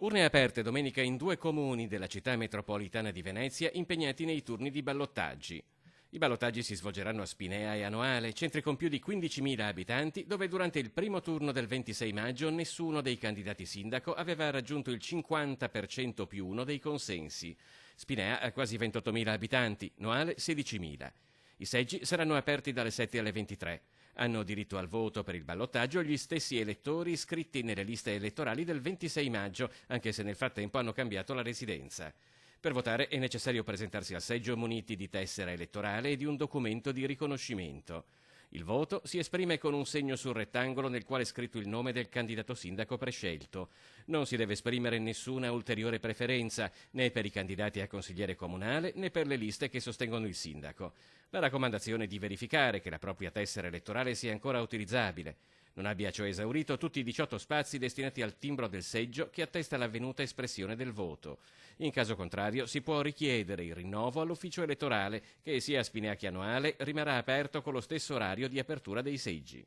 Urne aperte domenica in 2 comuni della città metropolitana di Venezia impegnati nei turni di ballottaggi. I ballottaggi si svolgeranno a Spinea e a Noale, centri con più di 15.000 abitanti, dove durante il primo turno del 26 maggio nessuno dei candidati sindaco aveva raggiunto il 50% più uno dei consensi. Spinea ha quasi 28.000 abitanti, Noale 16.000. I seggi saranno aperti dalle 7 alle 23. Hanno diritto al voto per il ballottaggio gli stessi elettori iscritti nelle liste elettorali del 26 maggio, anche se nel frattempo hanno cambiato la residenza. Per votare è necessario presentarsi al seggio muniti di tessera elettorale e di un documento di riconoscimento. Il voto si esprime con un segno sul rettangolo nel quale è scritto il nome del candidato sindaco prescelto. Non si deve esprimere nessuna ulteriore preferenza, né per i candidati a consigliere comunale né per le liste che sostengono il sindaco. La raccomandazione è di verificare che la propria tessera elettorale sia ancora utilizzabile. Non abbia cioè esaurito tutti i 18 spazi destinati al timbro del seggio che attesta l'avvenuta espressione del voto. In caso contrario si può richiedere il rinnovo all'ufficio elettorale che sia a Spinea che a Noale rimarrà aperto con lo stesso orario di apertura dei seggi.